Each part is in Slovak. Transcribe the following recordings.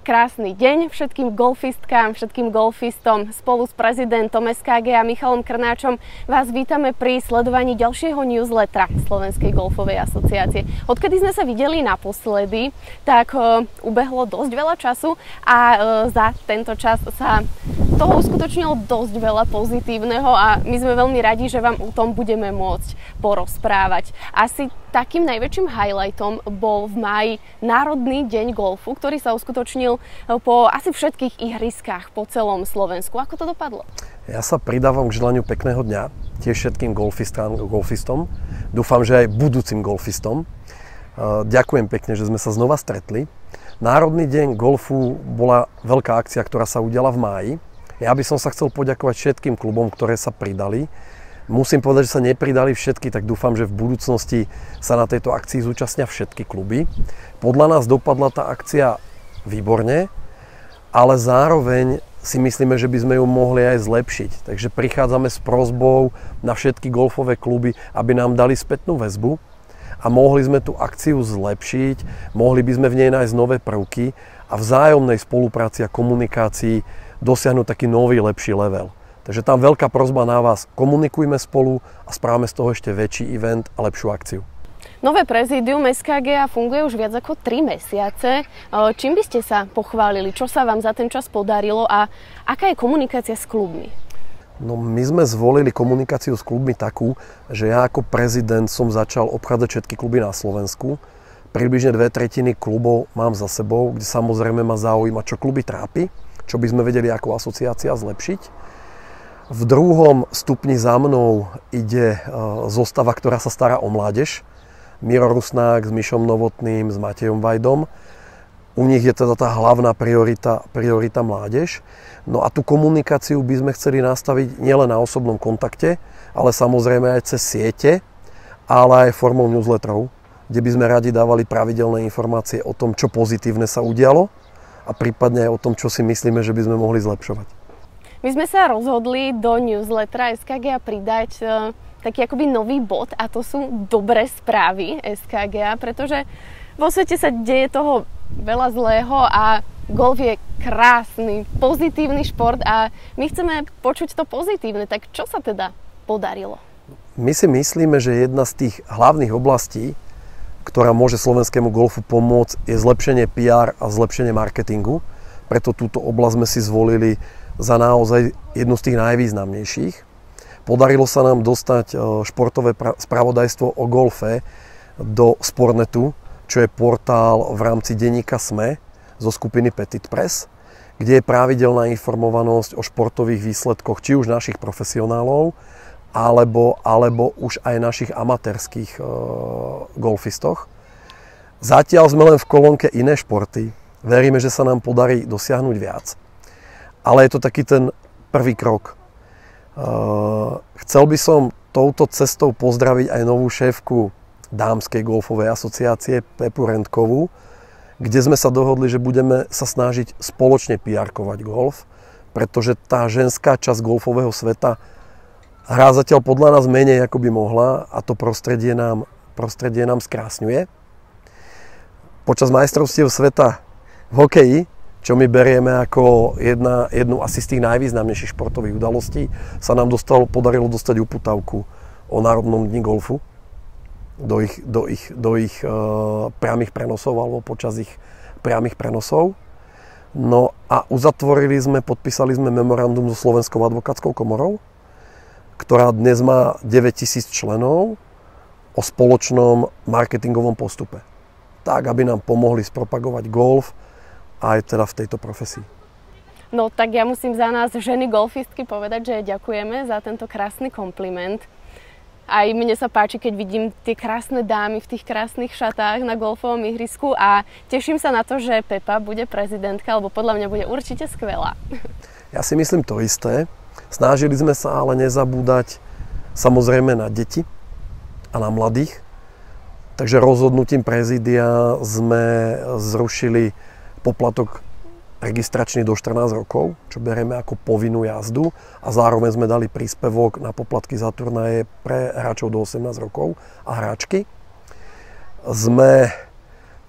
Krásny deň všetkým golfistkám, všetkým golfistom. Spolu s prezidentom SKG a Michalom Krnáčom vás vítame pri sledovaní ďalšieho newslettera Slovenskej golfovej asociácie. Odkedy sme sa videli naposledy, tak ubehlo dosť veľa času a za tento čas sa toho uskutočnilo dosť veľa pozitívneho a my sme veľmi radi, že vám o tom budeme môcť porozprávať. Asi takým najväčším highlightom bol v máji Národný deň golfu, ktorý sa uskutočnil po asi všetkých ihriskách po celom Slovensku. Ako to dopadlo? Ja sa pridávam k želaniu pekného dňa tiež všetkým golfistom. Dúfam, že aj budúcim golfistom. Ďakujem pekne, že sme sa znova stretli. Národný deň golfu bola veľká akcia, ktorá sa udiala v máji. Ja by som sa chcel poďakovať všetkým klubom, ktoré sa pridali. Musím povedať, že sa nepridali všetky, tak dúfam, že v budúcnosti sa na tejto akcii zúčastnia všetky kluby. Podľa nás dopadla tá akcia výborne, ale zároveň si myslíme, že by sme ju mohli aj zlepšiť. Takže prichádzame s prosbou na všetky golfové kluby, aby nám dali spätnú väzbu a mohli sme tú akciu zlepšiť, mohli by sme v nej nájsť nové prvky a vzájomnej spolupráci a komunikácii dosiahnuť taký nový, lepší level. Takže tam veľká prosba na vás, komunikujme spolu a správame z toho ešte väčší event a lepšiu akciu. Nové prezídium SKG funguje už viac ako 3 mesiace. Čím by ste sa pochválili? Čo sa vám za ten čas podarilo a aká je komunikácia s klubmi? No, my sme zvolili komunikáciu s klubmi takú, že ja ako prezident som začal obchádzať všetky kluby na Slovensku. Približne 2/3 klubov mám za sebou, kde samozrejme ma zaujíma, čo kluby trápi, čo by sme vedeli ako asociácia zlepšiť. V druhom stupni za mnou ide zostava, ktorá sa stará o mládež. Miro Rusnák s Mišom Novotným, s Matejom Vajdom. U nich je teda tá hlavná priorita mládež. No a tú komunikáciu by sme chceli nastaviť nielen na osobnom kontakte, ale samozrejme aj cez siete, ale aj formou newsletterov, kde by sme radi dávali pravidelné informácie o tom, čo pozitívne sa udialo a prípadne aj o tom, čo si myslíme, že by sme mohli zlepšovať. My sme sa rozhodli do newslettera SKG pridať taký akoby nový bod a to sú dobré správy SKG, pretože vo svete sa deje toho veľa zlého a golf je krásny, pozitívny šport a my chceme počuť to pozitívne. Tak čo sa teda podarilo? My si myslíme, že jedna z tých hlavných oblastí, ktorá môže slovenskému golfu pomôcť, je zlepšenie PR a zlepšenie marketingu. Preto túto oblasť sme si zvolili za naozaj jednu z tých najvýznamnejších. Podarilo sa nám dostať športové spravodajstvo o golfe do Sportnetu, čo je portál v rámci denníka SME zo skupiny Petit Press, kde je pravidelná informovanosť o športových výsledkoch či už našich profesionálov, alebo už aj našich amatérskych golfistoch. Zatiaľ sme len v kolónke iné športy. Veríme, že sa nám podarí dosiahnuť viac. Ale je to taký ten prvý krok. Chcel by som touto cestou pozdraviť aj novú šéfku Dámskej golfovej asociácie Pepu Rentkovú, kde sme sa dohodli, že budeme sa snažiť spoločne PR-kovať golf, pretože tá ženská časť golfového sveta hrá zatiaľ podľa nás menej, ako by mohla a to prostredie nám skrásňuje. Počas majstrovstiev sveta v hokeji, čo my berieme ako jednu asi z tých najvýznamnejších športových udalostí, sa nám podarilo dostať uputavku o Národnom dni golfu do ich priamych prenosov alebo počas ich priamych prenosov. No a podpísali sme memorandum so Slovenskou advokátskou komorou, ktorá dnes má 9 000 členov o spoločnom marketingovom postupe. Tak, aby nám pomohli spropagovať golf aj teda v tejto profesii. No tak ja musím za nás ženy golfistky povedať, že ďakujeme za tento krásny kompliment. Aj mne sa páči, keď vidím tie krásne dámy v tých krásnych šatách na golfovom ihrisku a teším sa na to, že Pepa bude prezidentka, lebo podľa mňa bude určite skvelá. Ja si myslím to isté. Snažili sme sa ale nezabúdať samozrejme na deti a na mladých. Takže rozhodnutím prezídia sme zrušili poplatok registračný do 14 rokov, čo berieme ako povinnú jazdu a zároveň sme dali príspevok na poplatky za turnaje pre hráčov do 18 rokov a hráčky. Sme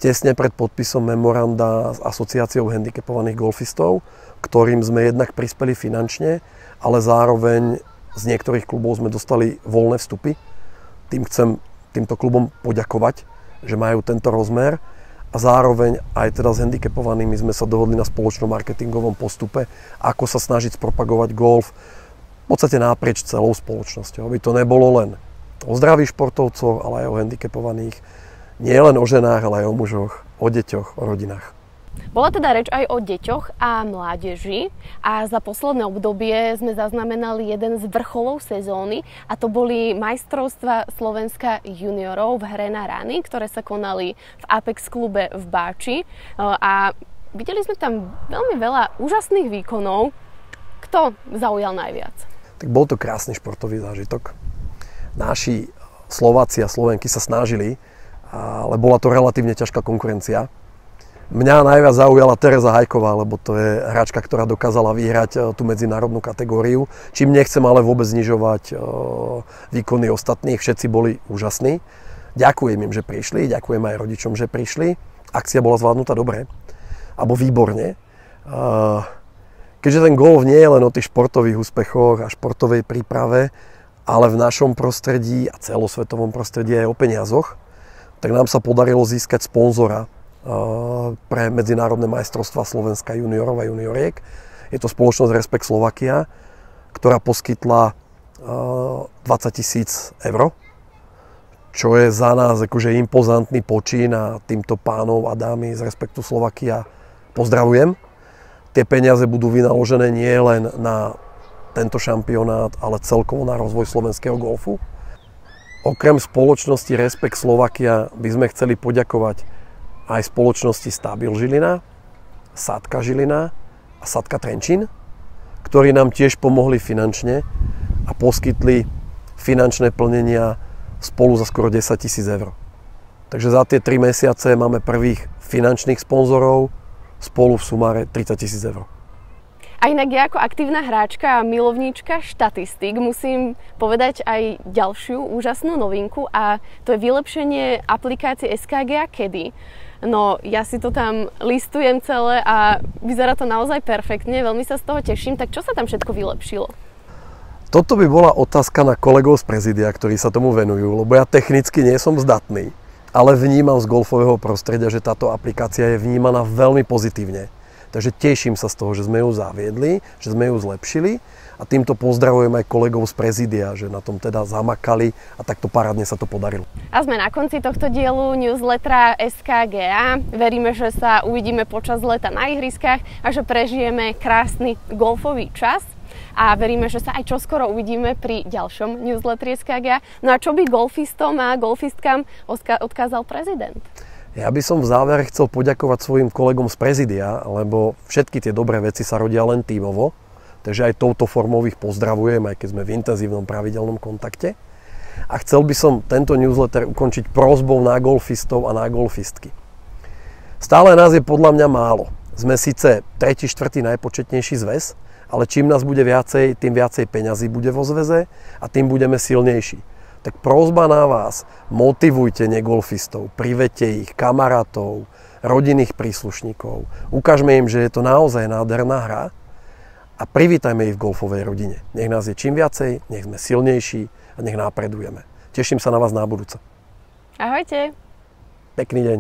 tesne pred podpisom memoranda s asociáciou handicapovaných golfistov, ktorým sme jednak prispeli finančne, ale zároveň z niektorých klubov sme dostali voľné vstupy. Tým chcem týmto klubom poďakovať, že majú tento rozmer. A zároveň aj teda s handicapovanými sme sa dohodli na spoločnom marketingovom postupe, ako sa snažiť spropagovať golf v podstate naprieč celou spoločnosťou. Aby to nebolo len o zdravých športovcoch, ale aj o handicapovaných. Nie len o ženách, ale aj o mužoch, o deťoch, o rodinách. Bola teda reč aj o deťoch a mládeži a za posledné obdobie sme zaznamenali jeden z vrcholov sezóny a to boli majstrovstvá Slovenska juniorov v hre na rany, ktoré sa konali v Apex klube v Báči a videli sme tam veľmi veľa úžasných výkonov. Kto zaujal najviac? Tak bol to krásny športový zážitok. Naši Slováci a Slovenky sa snažili, ale bola to relatívne ťažká konkurencia. Mňa najviac zaujala Tereza Hajková, lebo to je hráčka, ktorá dokázala vyhrať tú medzinárodnú kategóriu. Čím nechcem ale vôbec znižovať výkony ostatných, všetci boli úžasní. Ďakujem im, že prišli, ďakujem aj rodičom, že prišli. Akcia bola zvládnutá dobre, alebo výborne. Keďže ten golf nie je len o tých športových úspechoch a športovej príprave, ale v našom prostredí a celosvetovom prostredí aj o peniazoch, tak nám sa podarilo získať sponzora pre medzinárodné majstrovstvá Slovenska juniorov a junioriek. Je to spoločnosť Respekt Slovakia, ktorá poskytla 20 000 eur, čo je za nás akože impozantný počín a týmto pánov a dámy z Respektu Slovakia pozdravujem. Tie peniaze budú vynaložené nie len na tento šampionát, ale celkovo na rozvoj slovenského golfu. Okrem spoločnosti Respekt Slovakia by sme chceli poďakovať aj spoločnosti Stabil Žilina, Sadka Žilina a Sadka Trenčín, ktorí nám tiež pomohli finančne a poskytli finančné plnenia spolu za skoro 10 000 eur. Takže za tie 3 mesiace máme prvých finančných sponzorov spolu v sumáre 30 000 eur. A inak ja ako aktívna hráčka a milovníčka štatistík musím povedať aj ďalšiu úžasnú novinku a to je vylepšenie aplikácie SKG a Caddy. No ja si to tam listujem celé a vyzerá to naozaj perfektne, veľmi sa z toho teším. Tak čo sa tam všetko vylepšilo? Toto by bola otázka na kolegov z prezidia, ktorí sa tomu venujú, lebo ja technicky nie som zdatný, ale vnímam z golfového prostredia, že táto aplikácia je vnímaná veľmi pozitívne. Takže teším sa z toho, že sme ju zaviedli, že sme ju zlepšili a týmto pozdravujem aj kolegov z prezidia, že na tom teda zamakali a takto parádne sa to podarilo. A sme na konci tohto dielu newslettera SKGA. Veríme, že sa uvidíme počas leta na ihriskách a že prežijeme krásny golfový čas. A veríme, že sa aj čoskoro uvidíme pri ďalšom newsletteri SKGA. No a čo by golfistom a golfistkám odkázal prezident? Ja by som v závere chcel poďakovať svojim kolegom z prezidia, lebo všetky tie dobré veci sa rodia len tímovo. Takže aj touto formou ich pozdravujem, aj keď sme v intenzívnom pravidelnom kontakte. A chcel by som tento newsletter ukončiť prosbou na golfistov a na golfistky. Stále nás je podľa mňa málo. Sme síce 3., 4. najpočetnejší zväz, ale čím nás bude viacej, tým viacej peňazí bude vo zväze a tým budeme silnejší. Tak prosba na vás, motivujte negolfistov, privedte ich, kamarátov, rodinných príslušníkov. Ukážme im, že je to naozaj nádherná hra a privítajme ich v golfovej rodine. Nech nás je čím viacej, nech sme silnejší a nech napredujeme. Teším sa na vás na budúce. Ahojte. Pekný deň.